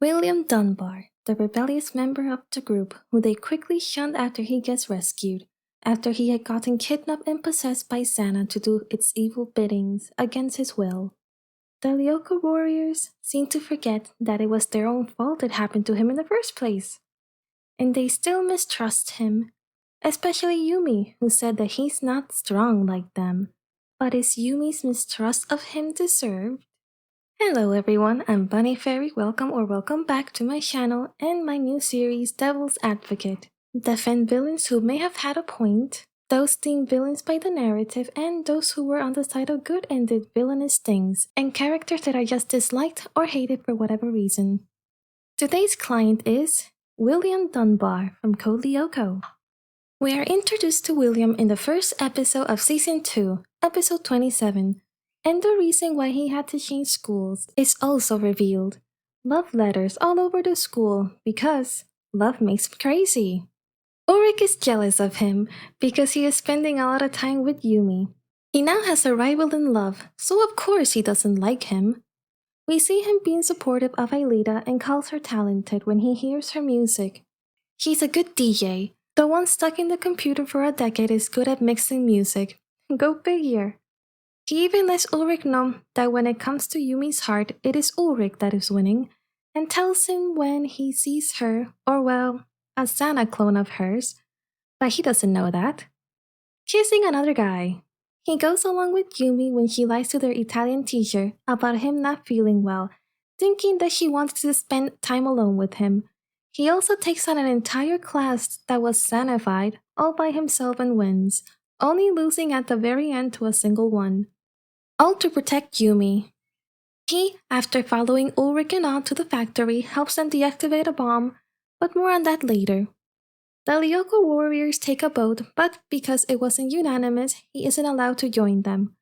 William Dunbar, the rebellious member of the group who they quickly shunned after he gets rescued, after he had gotten kidnapped and possessed by X.A.N.A to do its evil biddings against his will. The Lyoko warriors seem to forget that it was their own fault it happened to him in the first place. And they still mistrust him, especially Yumi, who said that he's not strong like them. But is Yumi's mistrust of him deserved? Hello everyone, I'm Bunnie Faery. Welcome back to my channel and my new series Devil's Advocate. Defend villains who may have had a point, those deemed villains by the narrative, and those who were on the side of good and did villainous things, and characters that are just disliked or hated for whatever reason. Today's client is William Dunbar from Code Lyoko. We are introduced to William in the first episode of Season 2, Episode 27, and the reason why he had to change schools is also revealed. Love letters all over the school because love makes crazy. Ulrich is jealous of him because he is spending a lot of time with Yumi. He now has a rival in love, so of course he doesn't like him. We see him being supportive of Aelita and calls her talented when he hears her music. She's a good DJ. The one stuck in the computer for a decade is good at mixing music. Go figure. He even lets Ulrich know that when it comes to Yumi's heart, it is Ulrich that is winning, and tells him when he sees her, or well, a X.A.N.A clone of hers, but he doesn't know that. Kissing another guy. He goes along with Yumi when she lies to their Italian teacher about him not feeling well, thinking that she wants to spend time alone with him. He also takes on an entire class that was X.A.N.A-fied all by himself and wins, only losing at the very end to a single one. All to protect Yumi. He, after following Ulrich and on to the factory, helps them deactivate a bomb, but more on that later. The Lyoko warriors take a boat, but because it wasn't unanimous, he isn't allowed to join them.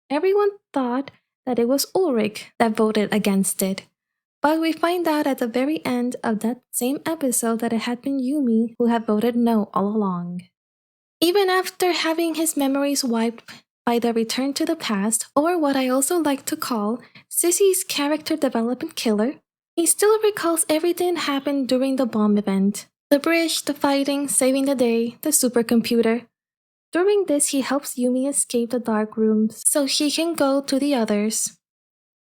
Everyone thought that it was Ulrich that voted against it, but we find out at the very end of that same episode that it had been Yumi who had voted no all along. Even after having his memories wiped by the return to the past, or what I also like to call Sissy's character development killer, he still recalls everything that happened during the bomb event. The bridge, the fighting, saving the day, the supercomputer. During this, he helps Yumi escape the dark rooms so she can go to the others,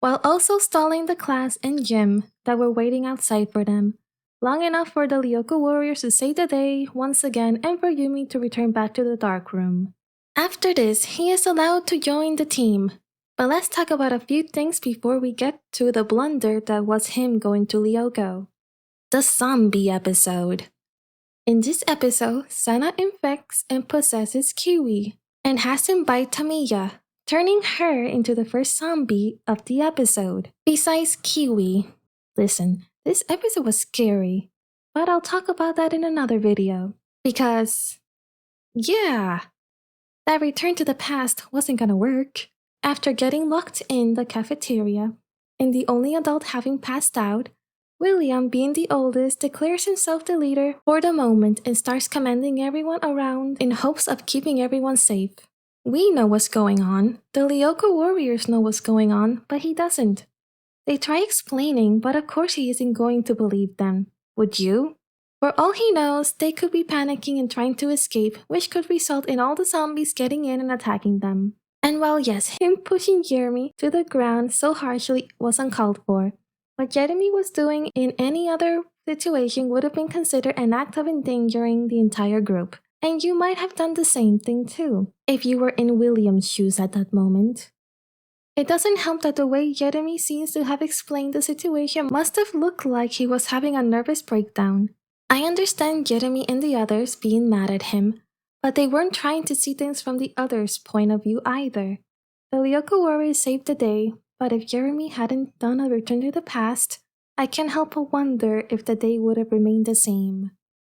while also stalling the class and gym that were waiting outside for them, long enough for the Lyoko warriors to save the day once again and for Yumi to return back to the dark room. After this, he is allowed to join the team. But let's talk about a few things before we get to the blunder that was him going to Lyoko. The zombie episode. In this episode, X.A.N.A infects and possesses Kiwi, and has him bite Tamiya, turning her into the first zombie of the episode. Besides Kiwi. Listen, this episode was scary, but I'll talk about that in another video. Because, yeah, that return to the past wasn't gonna work. After getting locked in the cafeteria, and the only adult having passed out, William, being the oldest, declares himself the leader for the moment and starts commanding everyone around in hopes of keeping everyone safe. We know what's going on. The Lyoko warriors know what's going on, but he doesn't. They try explaining, but of course he isn't going to believe them. Would you? For all he knows, they could be panicking and trying to escape, which could result in all the zombies getting in and attacking them. And while yes, him pushing Jeremy to the ground so harshly was uncalled for, what Jeremy was doing in any other situation would have been considered an act of endangering the entire group. And you might have done the same thing too, if you were in William's shoes at that moment. It doesn't help that the way Jeremy seems to have explained the situation must have looked like he was having a nervous breakdown. I understand Jeremy and the others being mad at him, but they weren't trying to see things from the others' point of view either. The Lyoko warriors saved the day, but if Jeremy hadn't done a return to the past, I can't help but wonder if the day would have remained the same.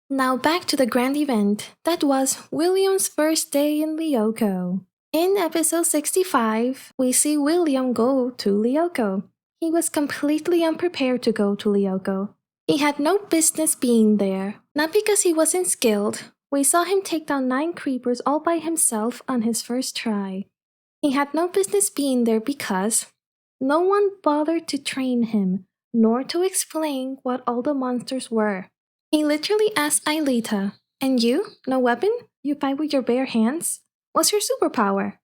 Now back to the grand event that was William's first day in Lyoko. In episode 65, we see William go to Lyoko. He was completely unprepared to go to Lyoko. He had no business being there, not because he wasn't skilled. We saw him take down 9 creepers all by himself on his first try. He had no business being there because no one bothered to train him, nor to explain what all the monsters were. He literally asked Aelita, "And you? No weapon? You fight with your bare hands? What's your superpower?"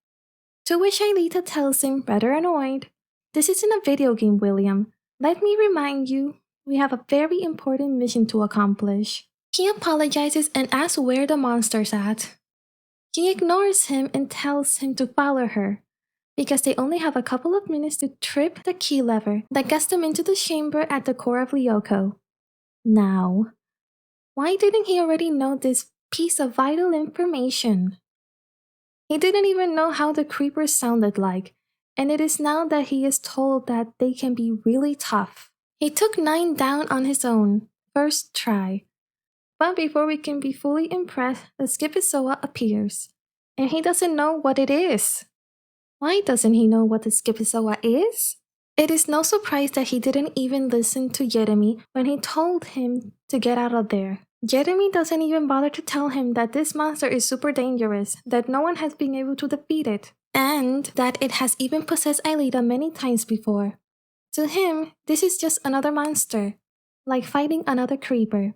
To which Aelita tells him, rather annoyed, "This isn't a video game, William. Let me remind you, we have a very important mission to accomplish." He apologizes and asks where the monster's at. He ignores him and tells him to follow her, because they only have a couple of minutes to trip the key lever that gets them into the chamber at the core of Lyoko. Now, why didn't he already know this piece of vital information? He didn't even know how the creepers sounded like, and it is now that he is told that they can be really tough. He took 9 down on his own, first try. But before we can be fully impressed, the Skipisoa appears, and he doesn't know what it is. Why doesn't he know what the Skipisoa is? It is no surprise that he didn't even listen to Jeremy when he told him to get out of there. Jeremy doesn't even bother to tell him that this monster is super dangerous, that no one has been able to defeat it, and that it has even possessed Aelita many times before. To him, this is just another monster, like fighting another creeper.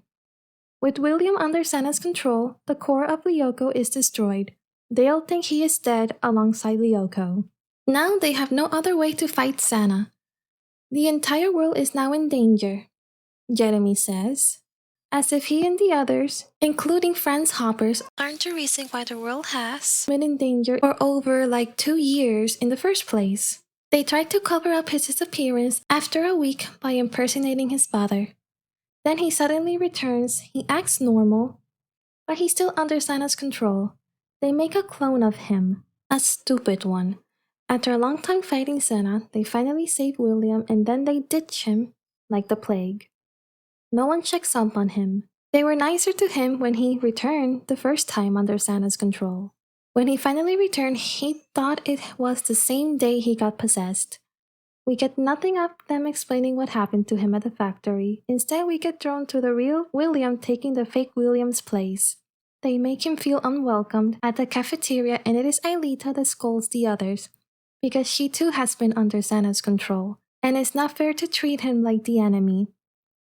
With William under S.A.N.A's control, the core of Lyoko is destroyed. They all think he is dead alongside Lyoko. Now they have no other way to fight S.A.N.A. The entire world is now in danger, Jeremy says, as if he and the others, including Franz Hoppers, aren't the reason why the world has been in danger for over 2 years in the first place. They tried to cover up his disappearance after a week by impersonating his father. Then he suddenly returns, he acts normal, but he's still under S.A.N.A's control. They make a clone of him, a stupid one. After a long time fighting S.A.N.A, they finally save William and then they ditch him like the plague. No one checks up on him. They were nicer to him when he returned the first time under S.A.N.A's control. When he finally returned, he thought it was the same day he got possessed. We get nothing of them explaining what happened to him at the factory. Instead, we get thrown to the real William taking the fake William's place. They make him feel unwelcomed at the cafeteria, and it is Aelita that scolds the others, because she too has been under S.A.N.A's control, and it's not fair to treat him like the enemy.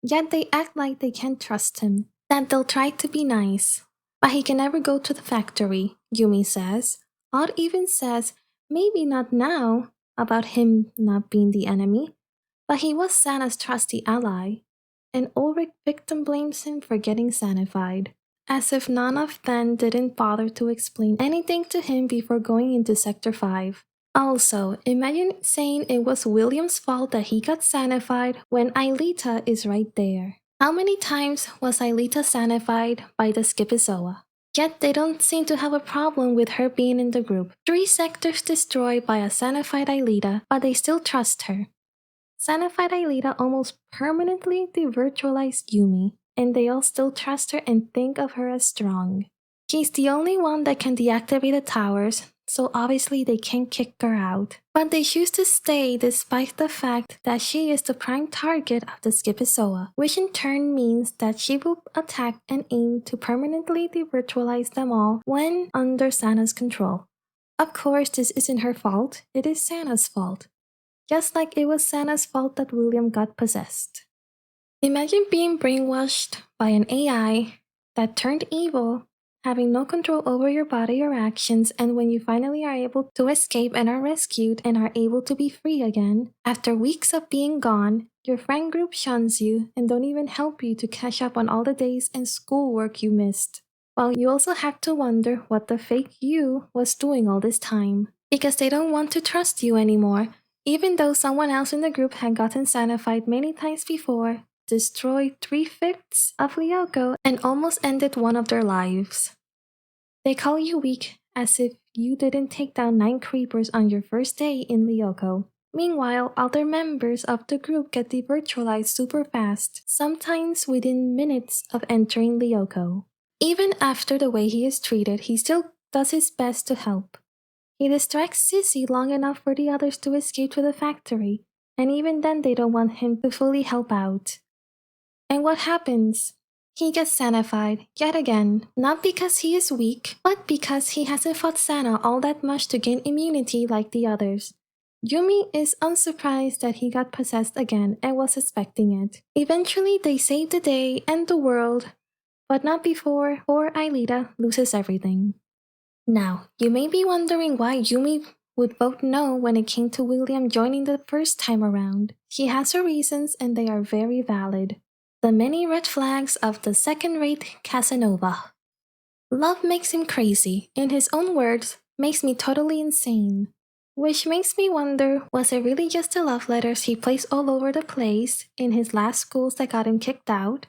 Yet they act like they can't trust him, that they'll try to be nice. But he can never go to the factory, Yumi says. Odd even says, maybe not now, about him not being the enemy, but he was S.A.N.A's trusty ally, and Ulrich victim blames him for getting S.A.N.ified, as if none of them didn't bother to explain anything to him before going into Sector 5. Also, imagine saying it was William's fault that he got S.A.N.ified when Aelita is right there. How many times was Aelita S.A.N.ified by the Skipisoa? Yet they don't seem to have a problem with her being in the group. 3 sectors destroyed by a S.A.N.ified Aelita, but they still trust her. S.A.N.ified Aelita almost permanently devirtualized Yumi, and they all still trust her and think of her as strong. She's the only one that can deactivate the towers, so obviously they can't kick her out. But they choose to stay despite the fact that she is the prime target of the Skipisoa, which in turn means that she will attack and aim to permanently devirtualize them all when under S.A.N.A's control. Of course, this isn't her fault, it is S.A.N.A's fault. Just like it was S.A.N.A's fault that William got possessed. Imagine being brainwashed by an AI that turned evil, having no control over your body or actions, and when you finally are able to escape and are rescued and are able to be free again, after weeks of being gone, your friend group shuns you and don't even help you to catch up on all the days and schoolwork you missed. While you also have to wonder what the fake you was doing all this time, because they don't want to trust you anymore, even though someone else in the group had gotten S.A.N.ified many times before, destroyed 3/5 of Lyoko, and almost ended one of their lives. They call you weak, as if you didn't take down 9 creepers on your first day in Lyoko. Meanwhile, other members of the group get devirtualized super fast, sometimes within minutes of entering Lyoko. Even after the way he is treated, he still does his best to help. He distracts Sissy long enough for the others to escape to the factory, and even then they don't want him to fully help out. And what happens? He gets S.A.N.ified yet again, not because he is weak, but because he hasn't fought S.A.N.A all that much to gain immunity like the others. Yumi is unsurprised that he got possessed again and was expecting it. Eventually, they save the day and the world, but not before poor Aelita loses everything. Now, you may be wondering why Yumi would vote no when it came to William joining the first time around. She has her reasons and they are very valid. The many red flags of the second-rate Casanova. Love makes him crazy. In his own words, makes me totally insane. Which makes me wonder, was it really just the love letters he placed all over the place in his last schools that got him kicked out?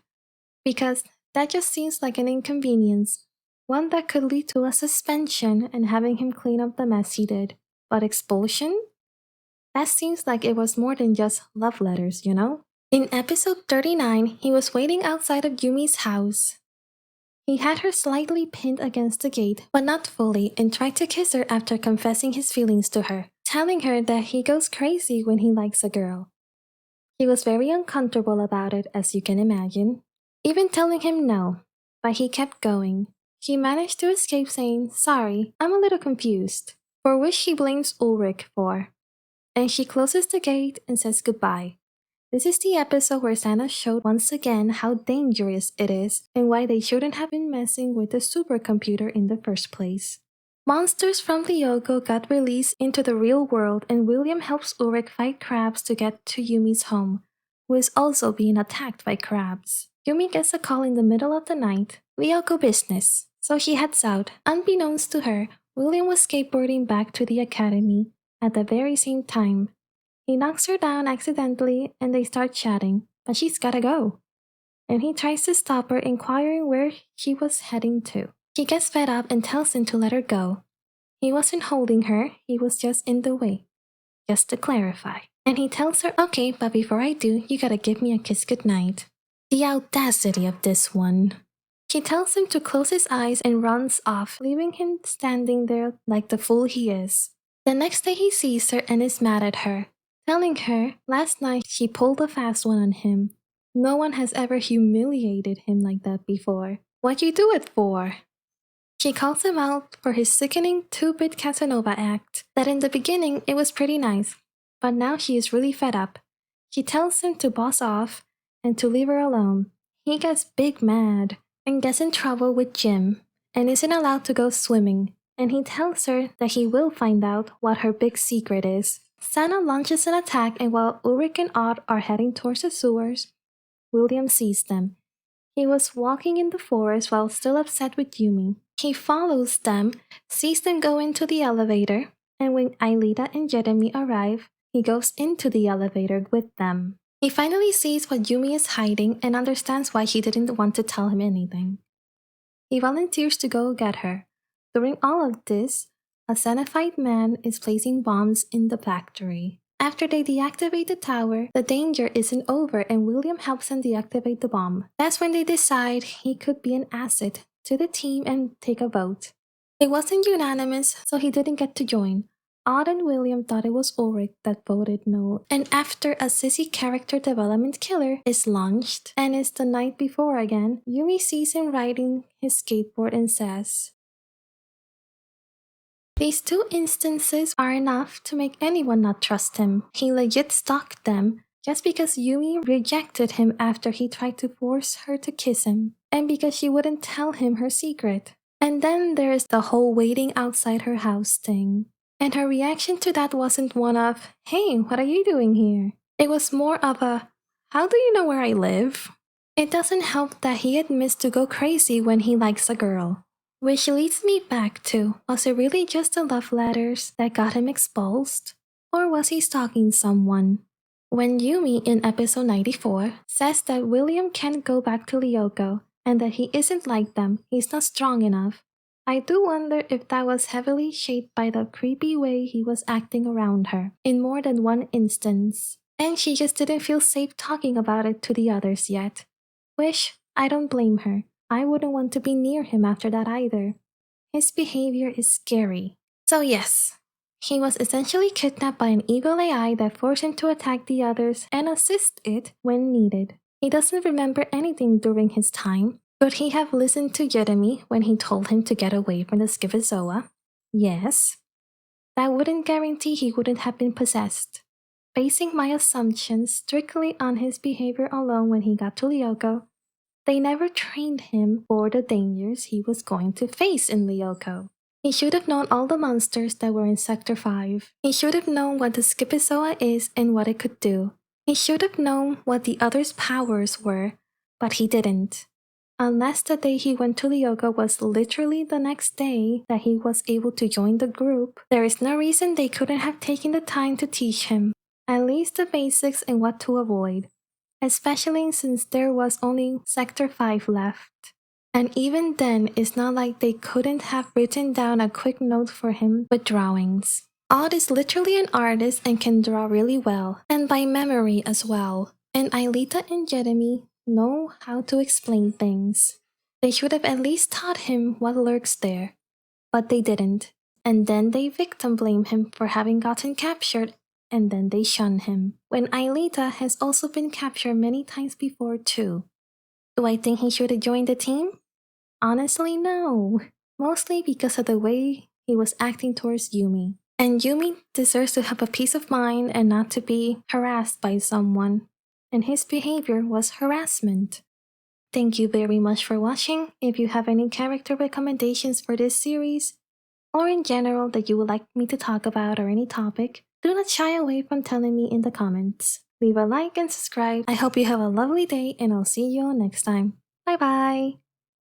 Because that just seems like an inconvenience, one that could lead to a suspension and having him clean up the mess he did. But expulsion? That seems like it was more than just love letters, you know? In episode 39, he was waiting outside of Yumi's house. He had her slightly pinned against the gate, but not fully, and tried to kiss her after confessing his feelings to her, telling her that he goes crazy when he likes a girl. He was very uncomfortable about it, as you can imagine, even telling him no, but he kept going. He managed to escape saying, "Sorry, I'm a little confused," for which she blames Ulrich for. And she closes the gate and says goodbye. This is the episode where Santa showed once again how dangerous it is and why they shouldn't have been messing with the supercomputer in the first place. Monsters from Lyoko got released into the real world and William helps Ulrich fight crabs to get to Yumi's home, who is also being attacked by crabs. Yumi gets a call in the middle of the night, Lyoko business, so she heads out. Unbeknownst to her, William was skateboarding back to the academy at the very same time. He knocks her down accidentally and they start chatting, but she's gotta go. And he tries to stop her, inquiring where she was heading to. She gets fed up and tells him to let her go. He wasn't holding her, he was just in the way. Just to clarify. And he tells her, "Okay, but before I do, you gotta give me a kiss goodnight." The audacity of this one. She tells him to close his eyes and runs off, leaving him standing there like the fool he is. The next day he sees her and is mad at her, telling her last night she pulled a fast one on him. No one has ever humiliated him like that before. What you do it for? She calls him out for his sickening 2-bit Casanova act, that in the beginning it was pretty nice, but now she is really fed up. She tells him to boss off and to leave her alone. He gets big mad and gets in trouble with Jim and isn't allowed to go swimming, and he tells her that he will find out what her big secret is. Santa launches an attack, and while Ulrich and Odd are heading towards the sewers, William sees them. He was walking in the forest while still upset with Yumi. He follows them, sees them go into the elevator, and when Aelita and Jeremy arrive, he goes into the elevator with them. He finally sees what Yumi is hiding and understands why she didn't want to tell him anything. He volunteers to go get her. During all of this, a Cenified man is placing bombs in the factory. After they deactivate the tower, the danger isn't over and William helps them deactivate the bomb. That's when they decide he could be an asset to the team and take a vote. It wasn't unanimous, so he didn't get to join. Odd and William thought it was Ulrich that voted no, and after a sissy character development killer is launched, and it's the night before again, Yumi sees him riding his skateboard and says, "These 2 instances are enough to make anyone not trust him. He legit stalked them just because Yumi rejected him after he tried to force her to kiss him, and because she wouldn't tell him her secret. And then there's the whole waiting outside her house thing. And her reaction to that wasn't one of, 'Hey, what are you doing here?' It was more of a, 'How do you know where I live?' It doesn't help that he admits to go crazy when he likes a girl. Which leads me back to, was it really just the love letters that got him expulsed? Or was he stalking someone? When Yumi in episode 94 says that William can't go back to Lyoko and that he isn't like them, he's not strong enough, I do wonder if that was heavily shaped by the creepy way he was acting around her in more than one instance. And she just didn't feel safe talking about it to the others yet. Which, I don't blame her. I wouldn't want to be near him after that either. His behavior is scary. So yes, he was essentially kidnapped by an evil AI that forced him to attack the others and assist it when needed. He doesn't remember anything during his time. Could he have listened to Jeremy when he told him to get away from the Schizozoa? Yes. that wouldn't guarantee he wouldn't have been possessed. Basing my assumptions strictly on his behavior alone when he got to Lyoko, they never trained him for the dangers he was going to face in Lyoko. He should have known all the monsters that were in Sector 5. He should have known what the Skipizoa is and what it could do. He should have known what the others' powers were, but he didn't. Unless the day he went to Lyoko was literally the next day that he was able to join the group, there is no reason they couldn't have taken the time to teach him at least the basics and what to avoid, especially since there was only Sector 5 left. And even then, it's not like they couldn't have written down a quick note for him with drawings. Odd is literally an artist and can draw really well, and by memory as well. And Aelita and Jeremy know how to explain things. They should have at least taught him what lurks there, but they didn't. And then they victim blame him for having gotten captured, and then they shun him, when Aelita has also been captured many times before too. Do I think he should have joined the team? Honestly, no. Mostly because of the way he was acting towards Yumi. And Yumi deserves to have a peace of mind and not to be harassed by someone. And his behavior was harassment. Thank you very much for watching. If you have any character recommendations for this series, or in general that you would like me to talk about or any topic, do not shy away from telling me in the comments. Leave a like and subscribe. I hope you have a lovely day and I'll see you all next time. Bye bye!